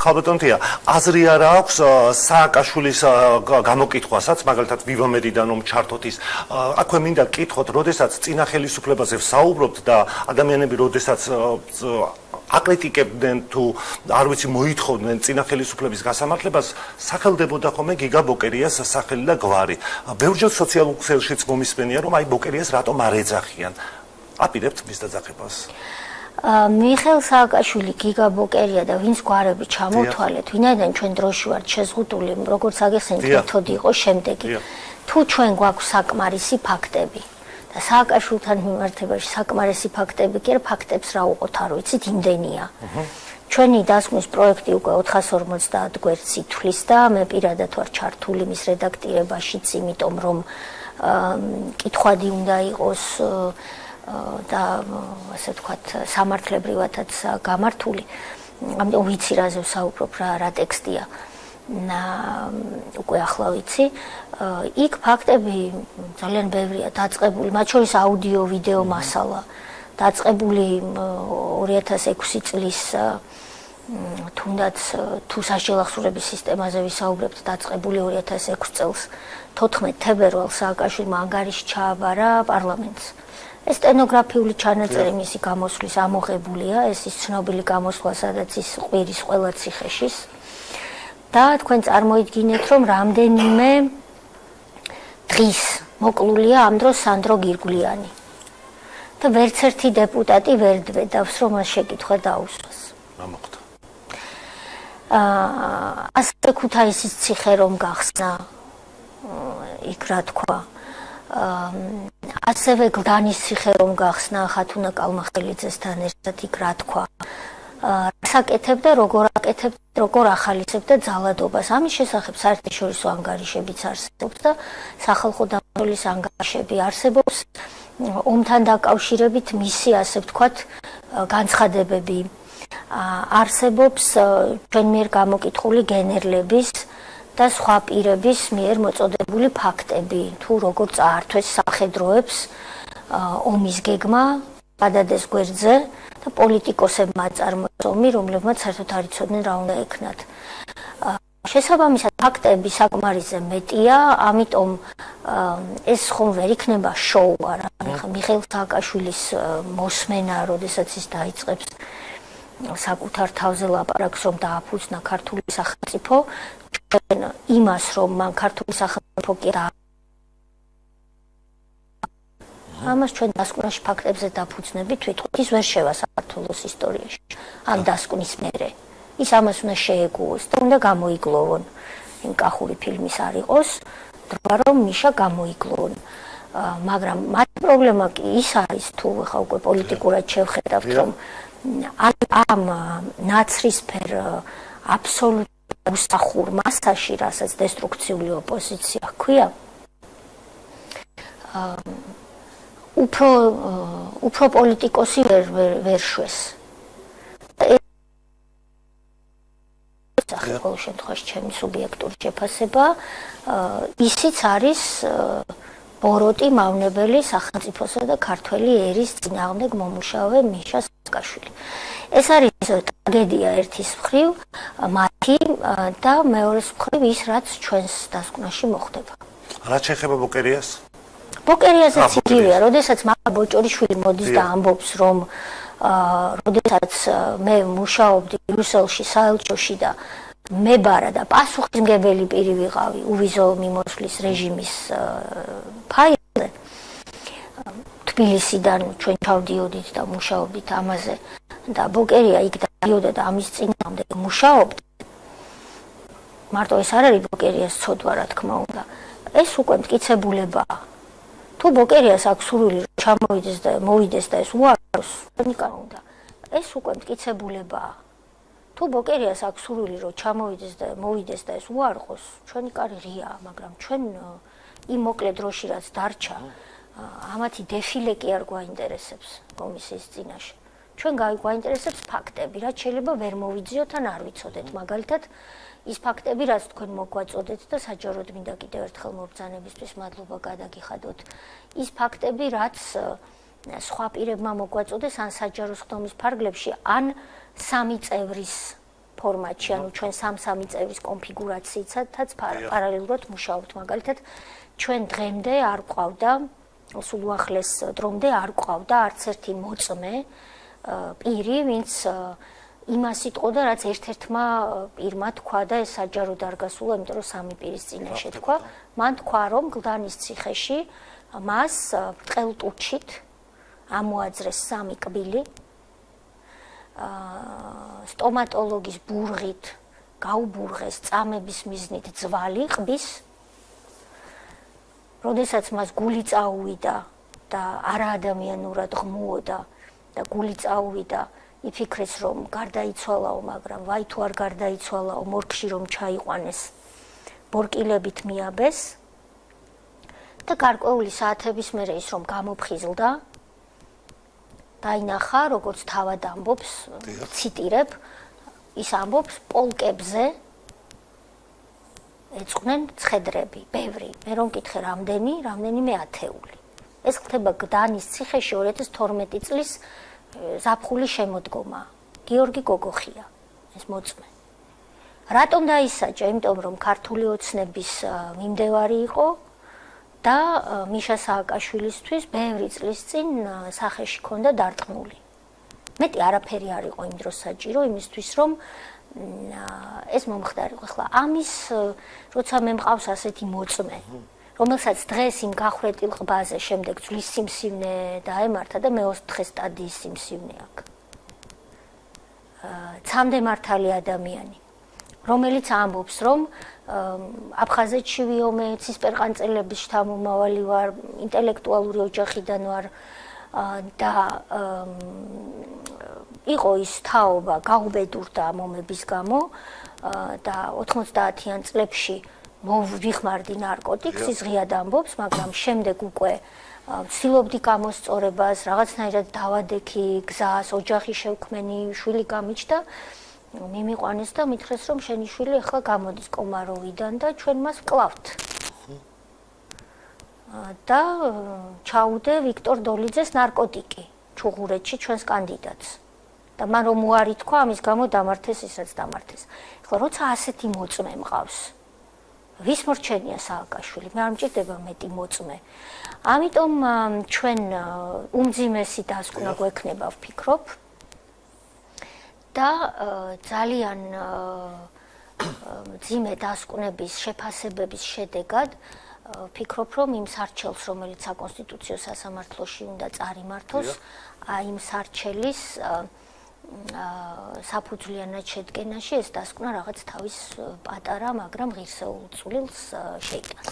ხალბატონთია, აზრი არა აქვს სააკაშვილის გამოკითხვასაც, მაგალითად ვივამედიდან რომ ჩართოთ ის. აქვე მინდა გკითხოთ, როდესაც წინა ხელისუფლებაზე ვსაუბრობთ და ადამიანები როდესაც აკრიტიკებდნენ თუ არ ვიცი მოითხოვდნენ წინა ხელისუფლების გასამართლებას, სახელდებოდა ხოლმე გიგა ბოკერიას სახელი და გვარი. ბევრჯერ სოციალურ ქსელშიც მომისმენია, რომ აი ბოკერიას რატომ არ ეძახიან. აპირებთ მის დაძახებას. მიხეილ სააკაშვილი, გიგა ბოკერია და ვინც გვარები ჩამოვთვალეთ, ვინაიდან ჩვენ დროში ვართ შეზღუდული, როგორც აგიხსენეთ, მეთოდი იყო შემდეგი. თუ ჩვენ გვაქვს საკმარისი ფაქტები და სააკაშვილთან მიმართებაში საკმარისი ფაქტები კი არა, ფაქტებს რა უყოთ არ ვიცით, იმდენია. ჩვენი დასკვნის პროექტი უკვე 450 გვერდს ითვლის და მე პირადად ვარ ჩართული მის რედაქტირებაშიც, იმიტომ რომ კითხვადი უნდა იყოს და ასე ვთქვათ, სამართლებრივადაც გამართული. ამიტომ ვიცი რაზე ვსაუბრობ, რა ტექსტია. უკვე ახლა ვიცი. იქ ფაქტები ძალიან ბევრია დაწყებული, მათ შორის აუდიო, ვიდეო მასალა. დაწყებული 2006 წლის თუნდაც თუ საშელახსურების სისტემაზე ვისაუბრებთ, დაწყებული 2006 წელს 14 თებერვალს სააკაშვილმა ანგარიში ჩააბარა პარლამენტს. ეს სტენოგრაფიული ჩანაწერი მისი გამოსვლის ამოღებულია, ეს ის ცნობილი გამოსვლა, სადაც ის ყვირის ყველა ციხეშის. და თქვენ წარმოიდგინეთ, რომ რამდენიმე დღის მოკლულია ამ დროს სანდრო გირგვლიანი. და ვერც ერთი დეპუტატი ვერ დვედავს, რომ მას შეკითხვა დაუსვას. რა მოხდა? ასე ქუთაისის ციხე რომ გახსნა, იქ რა თქვა, ასევე გლდანის ციხე რომ გახსნა ხათუნა კალმახელიძესთან ერთად, იქ რა თქვა. საკეთებდა, როგორ ახალისებდა ძალადობას. ამის შესახებ საერთაშორისო ანგარიშებიც არსებობს და სახალხო დამცველის ანგარიშები არსებობს. ომთან დაკავშირებით მისი, ასე ვთქვათ, განცხადებები არსებობს ჩვენ მიერ გამოკითხული გენერლების და სხვა პირების მიერ მოწოდებული ფაქტები, თუ როგორ წაართვეს სამხედროებს ომის გეგმა გადადეს გვერდზე და პოლიტიკოსებმა წარმოწოს ომი, რომლებმაც საერთოდ არ იცოდნენ რა უნდა ეკნათ. შესაბამისად ფაქტები საკმარისზე მეტია, ამიტომ ეს ხომ ვერ იქნება შოუ არა. მიხეილ სააკაშვილის მოსმენა, როდესაც ის დაიწყებს საკუთარ თავზე ლაპარაკს, რომ დააფუძნა ქართული სახელმწიფო, ჩვენ იმას, რომ მან ქართული სახელმწიფო კი არა, ამას ჩვენ დასკვნაში ფაქტებზე დაფუძნებით ვიტყვით, ის ვერ შევა საქართველოს ისტორიაში ამ დასკვნის მერე. ის ამას უნდა შეეგუოს და უნდა გამოიგლოვონ. იმ კახური ფილმის არ იყოს, დროა რომ მიშა გამოიგლოვონ. მაგრამ მათ პრობლემა კი ის არის, თუ ხა უკვე პოლიტიკურად შევხედავთ, რომ ამ ნაცრისფერ აბსოლუტ უსახურ მასაში, რასაც დესტრუქციული ოპოზიცია ჰქვია, უფრო პოლიტიკოსი ვერ შვეს. ყოველ შემთხვევაში ჩემი სუბიექტური შეფასება, ისიც არის ბოროტი მავნებელი სახელმწიფოსა და ქართველი ერის წინააღმდეგ მომუშავე მიშა სააკაშვილი. ეს არის ტრაგედია ერთის მხრივ, მათი და მეორეს მხრივ ის, რაც ჩვენს დასკვნაში მოხდება. რა შეეხება ბოკერიას? ბოკერიასაც იგივეა, როდესაც მაგა ბოჭორიშვილი მოდის და ამბობს, რომ როდესაც მე მუშაობდი ბრიუსელში, საელჩოში და მებარა და პასუხისმგებელი პირი ვიყავი უვიზო მიმოსვლის რეჟიმის ფაილზე, თბილისიდან ჩვენ ჩავდიოდით და მუშაობდით ამაზე და ბოკერია იქ დადიოდა და ამის წინააღმდეგ მუშაობთ. მარტო ეს არ არის ბოკერიას ცოდვა, რა თქმა უნდა. ეს უკვე მტკიცებულებაა. თუ ბოკერიას აქვს სურვილი რომ ჩამოვიდეს და მოვიდეს და ეს უარყოს, ნიკა უნდა. ეს უკვე მტკიცებულებაა. თუ ბოკერიას აქვს სურვილი რომ ჩამოვიდეს და მოვიდეს და ეს უარყოს, ჩვენი კარი ღიაა, მაგრამ ჩვენ იმ მოკლე დროში რაც დარჩა, ამათი დეფილე კი არ გვაინტერესებს კომისიის წინაშე. ჩვენ გვაინტერესებს ფაქტები, რაც შეიძლება ვერ მოვიძიოთ ან არ ვიცოდეთ. მაგალითად, ის ფაქტები, რაც თქვენ მოგვაწოდეთ და საჯაროდ მინდა კიდევ ერთხელ მობრძანებისთვის მადლობა გადაგიხადოთ. ის ფაქტები, რაც სხვა პირებმა მოგვაწოდეს ან საჯარო სხდომის ფარგლებში, ან სამი წევრის ფორმატში, ანუ ჩვენ 3-3 წევრის კონფიგურაციითაც პარალელურად მუშაობთ. მაგალითად, ჩვენ დღემდე არ ყავდა, სულ უახლეს დრომდე არ ყავდა არც ერთი მოწმე პირი, ვინც იმას იტყოდა, რაც ერთ-ერთმა პირმა თქვა და ეს საჯაროდ არ გასულა, იმიტომ რომ 3 პირის წინაშე თქვა. მან თქვა, რომ გლდანის ციხეში მას ბრტყელ ტუჩით ამოაძრეს 3 კბილი. სტომატოლოგის ბურღით გაუბურღეს წამების მიზნით ძვალი ყბის. როდესაც მას გული წაუვიდა და არაადამიანურად ღმუოდა და გული წაუვიდა, იფიქრეს, რომ გარდაიცვალაო, მაგრამ ვაი თუ არ გარდაიცვალაო, მორგში რომ ჩაიყვანეს, ბორკილებით მიაბეს და გარკვეული საათების მერე ის რომ გამოფხიზლდა, დაინახა, როგორც თავად ამბობს, ციტირებ, ის ამბობს, პოლკებზე ეწყნენ ცხედრები, ბევრი. მე რომ მკითხე, რამდენიმე ათეული. ეს ხდება გდანის ციხეში 2012 წლის ზაფხულის შემოდგომა. გიორგი გოგოხია, ეს მოწმე. რატომ დაისაჯა? იმიტომ რომ ქართული ოცნების მიმდევარი იყო და მიშა სააკაშვილისთვის ბევრი წლის წინ სახეში ჰქონდა დარწმული. მეტი არაფერი არ იყო იმ დროს საჭირო იმისთვის, რომ ეს მომხდარიყო. ახლა ამის როცა მე მყავს ასეთი მოწმე, რომელსაც დღეს იმ გახრეტილ ყბაზე შემდეგ ძვლის სიმსივნე დაემართა და მეოთხე სტადიის სიმსივნე აქვს. ცამდე მართალი ადამიანი, რომელიც ამბობს, რომ აფხაზეთში ვიომე, ცისპერყანწელების შთამომავალი ვარ, ინტელექტუალური ოჯახიდან ვარ და იყო ის თაობა გაუბედურდა მომების გამო და 90-იან წლებში ვიხმარდი ნარკოტიკს, ის ღიად ამბობს, მაგრამ შემდეგ უკვე ვცდილობდი გამოსწორებას, რაღაცნაირად დავადექი გზას, ოჯახი შევქმენი, შვილი გამიჩნდა, მიმიყვანეს და მითხრეს, რომ შენი შვილი ახლა გამოდის კომაროვიდან და ჩვენ მას ვკლავთ. და ჩაუდე ვიქტორ დოლიძეს ნარკოტიკი ჩუღურეთში ჩვენს კანდიდატს. და მან რომ უარი თქვა, ამის გამო დამართეს ის, რაც დამართეს. ახლა როცა ასეთი მოწმე მყავს, ვის მორჩენია სააკაშვილი? მე არ მჭირდება მეტი მოწმე. ამიტომ ჩვენ უმძიმესი დასკვნა გვექნება, ვფიქრობ. და ძალიან მძიმე დასკვნების შეფასებების შედეგად ვფიქრობ, რომ იმ სარჩელს, რომელიც საკონსტიტუციო სასამართლოში უნდა წარიმართოს, იმ სარჩელის საფუძვლიანად შედგენაში ეს დასკვნა რაღაც თავის პატარა, მაგრამ ღირსეულ წვლილს შეიტანს.